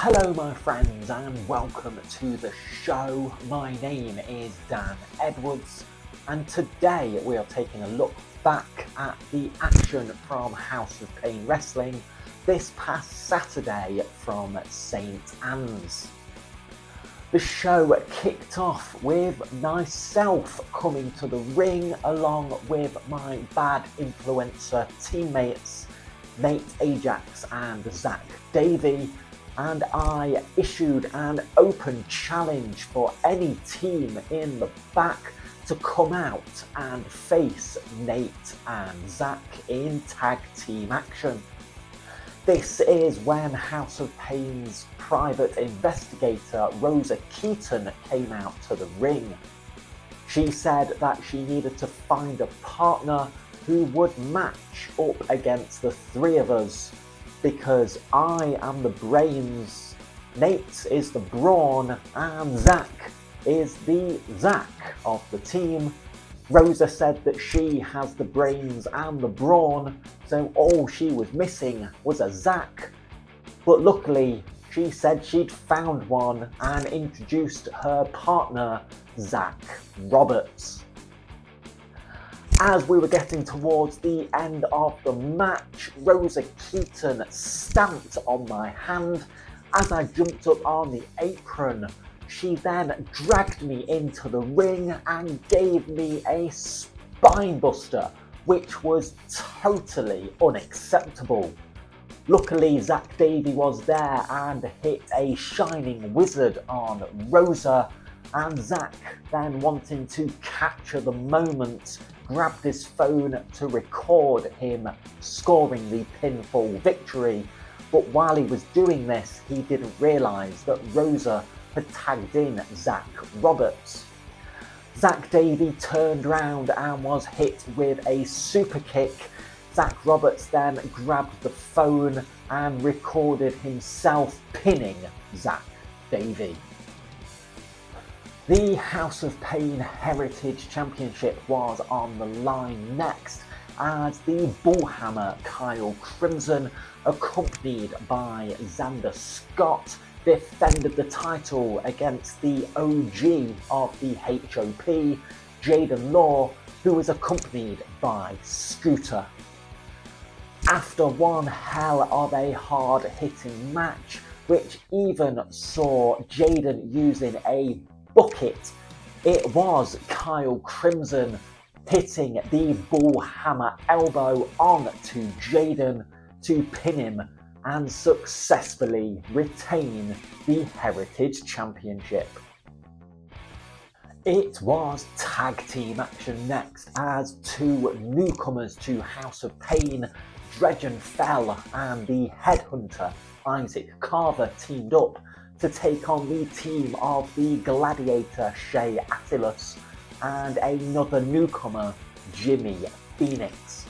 Hello my friends and welcome to the show. My name is Dan Edwards and today we are taking a look back at the action from House of Pain Wrestling this past Saturday from St. Anne's. The show kicked off with myself coming to the ring along with my bad influencer teammates Nate Ajax and Zach Davey, and I issued an open challenge for any team in the back to come out and face Nate and Zach in tag team action. This is when House of Pain's private investigator Rosa Keaton came out to the ring. She said that she needed to find a partner who would match up against the three of us, because I am the brains, Nate is the brawn, and Zach is the Zach of the team. Rosa said that she has the brains and the brawn, so all she was missing was a Zach. But luckily, she said she'd found one and introduced her partner, Zach Roberts. As we were getting towards the end of the match, Rosa Keaton stamped on my hand as I jumped up on the apron. She then dragged me into the ring and gave me a spinebuster, which was totally unacceptable. Luckily, Zach Davey was there and hit a shining wizard on Rosa, and Zach, then wanting to capture the moment, grabbed his phone to record him scoring the pinfall victory. But while he was doing this, he didn't realise that Rosa had tagged in Zach Roberts. Zach Davey turned round and was hit with a super kick. Zach Roberts then grabbed the phone and recorded himself pinning Zach Davey. The House of Pain Heritage Championship was on the line next as the Bullhammer Kyle Crimson, accompanied by Xander Scott, defended the title against the OG of the HOP, Jaden Law, who was accompanied by Scooter. After one hell of a hard-hitting match, which even saw Jaden using a bucket, it was Kyle Crimson hitting the Bullhammer elbow onto Jaden to pin him and successfully retain the Heritage Championship. It was tag team action next as two newcomers to House of Pain, Dredgen Fell and the Headhunter Isaac Carver, teamed up to take on the team of the Gladiator Shea Attilus and another newcomer, Jimmy Phoenix.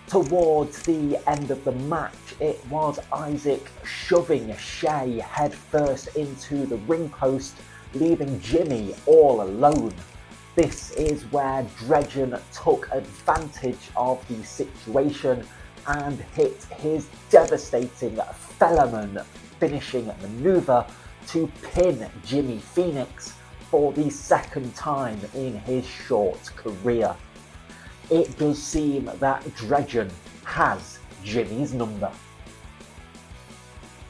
Towards the end of the match, it was Isaac shoving Shea headfirst into the ring post, leaving Jimmy all alone. This is where Dredgen took advantage of the situation and hit his devastating Fellerman finishing maneuver to pin Jimmy Phoenix for the second time in his short career. It does seem that Dredgen has Jimmy's number.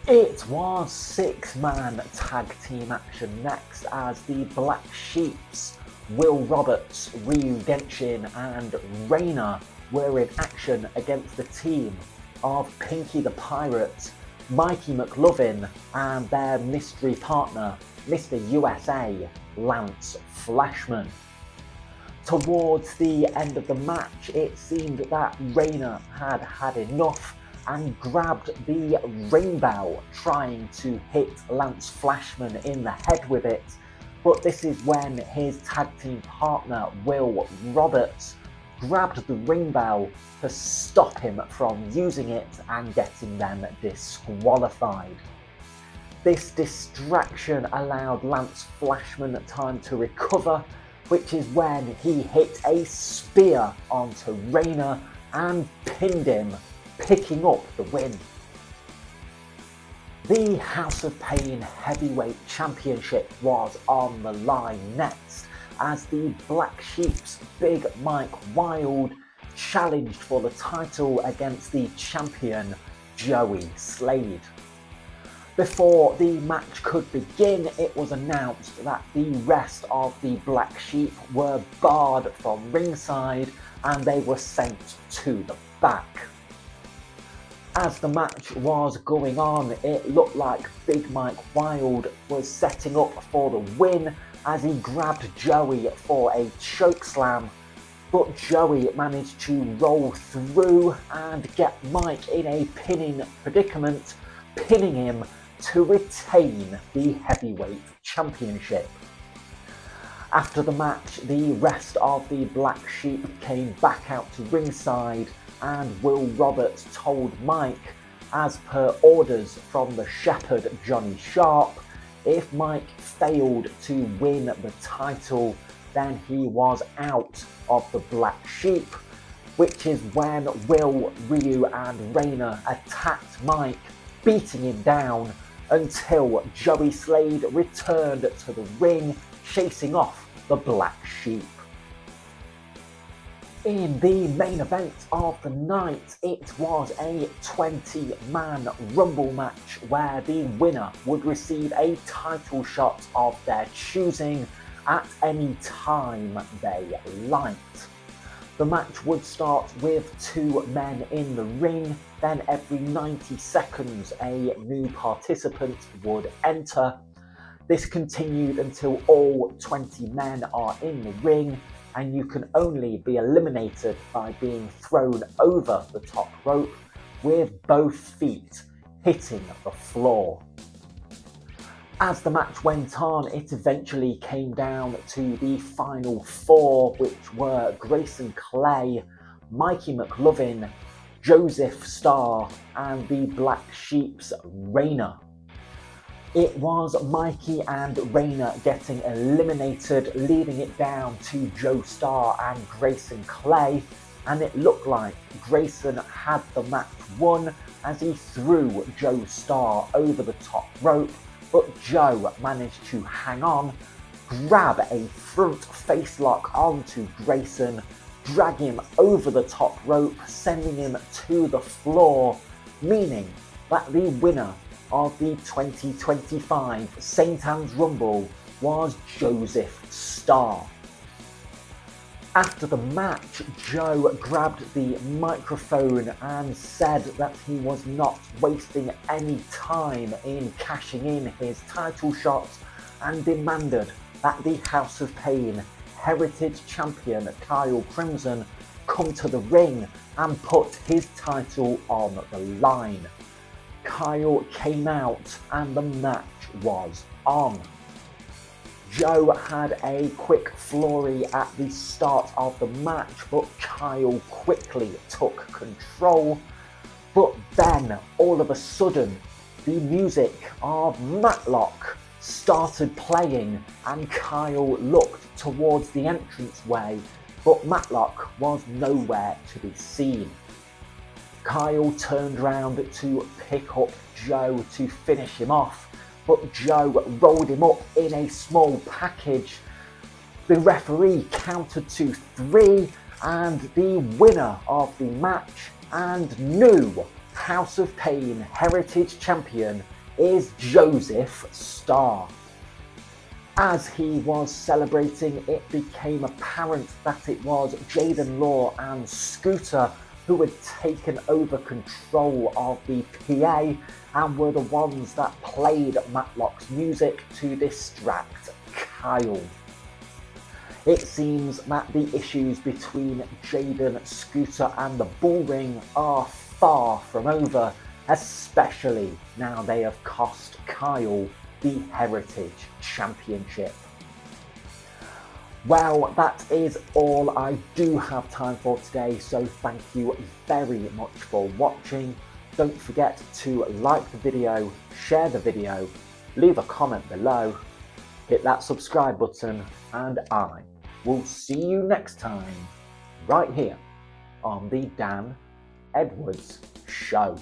It was six-man tag team action next as the Black Sheeps, Will Roberts, Ryu Genshin and Rayna were in action against the team of Pinky the Pirate, Mikey McLovin and their mystery partner, Mr. USA, Lance Flashman. Towards the end of the match, it seemed that Rayna had had enough and grabbed the ring bell, trying to hit Lance Flashman in the head with it, but this is when his tag team partner, Will Roberts, grabbed the ring bell to stop him from using it and getting them disqualified. This distraction allowed Lance Flashman time to recover, which is when he hit a spear onto Rayna and pinned him, picking up the win. The House of Pain Heavyweight Championship was on the line next as the Black Sheep's Big Mike Wild challenged for the title against the champion Joey Slade. Before the match could begin, it was announced that the rest of the Black Sheep were barred from ringside and they were sent to the back. As the match was going on, it looked like Big Mike Wild was setting up for the win as he grabbed Joey for a chokeslam, but Joey managed to roll through and get Mike in a pinning predicament, pinning him to retain the heavyweight championship. After the match, the rest of the Black Sheep came back out to ringside and Will Roberts told Mike, as per orders from the Shepherd Johnny Sharp, if Mike failed to win the title, then he was out of the Black Sheep, which is when Will, Ryu and Rayner attacked Mike, beating him down until Joey Slade returned to the ring, chasing off the Black Sheep. In the main event of the night, it was a 20-man Rumble match where the winner would receive a title shot of their choosing at any time they liked. The match would start with 2 men in the ring, then every 90 seconds a new participant would enter. This continued until all 20 men are in the ring, and you can only be eliminated by being thrown over the top rope with both feet hitting the floor. As the match went on, it eventually came down to the final 4, which were Grayson Clay, Mikey McLovin, Joseph Starr, and the Black Sheep's Rayner. It was Mikey and Rayner getting eliminated, leaving it down to Joe Starr and Grayson Clay, and it looked like Grayson had the match won as he threw Joe Starr over the top rope, but Joe managed to hang on, grab a front facelock onto Grayson, drag him over the top rope, sending him to the floor, meaning that the winner of the 2025 St. Anne's Rumble was Joseph Starr. After the match, Joe grabbed the microphone and said that he was not wasting any time in cashing in his title shot and demanded that the House of Pain Heritage Champion Kyle Crimson come to the ring and put his title on the line. Kyle came out and the match was on. Joe had a quick flurry at the start of the match, but Kyle quickly took control. But then, all of a sudden, the music of Matlock started playing and Kyle looked towards the entranceway, but Matlock was nowhere to be seen. Kyle turned round to pick up Joe to finish him off, but Joe rolled him up in a small package. The referee counted to 3, and the winner of the match and new House of Pain Heritage Champion is Joseph Starr. As he was celebrating, it became apparent that it was Jaden Law and Scooter who had taken over control of the PA and were the ones that played Matlock's music to distract Kyle. It seems that the issues between Jaden, Scooter and the Bullring are far from over, especially now they have cost Kyle the Heritage Championship. Well, that is all I do have time for today, so thank you very much for watching. Don't forget to like the video, share the video, leave a comment below, hit that subscribe button, and I will see you next time, right here on the Dan Edwards Show.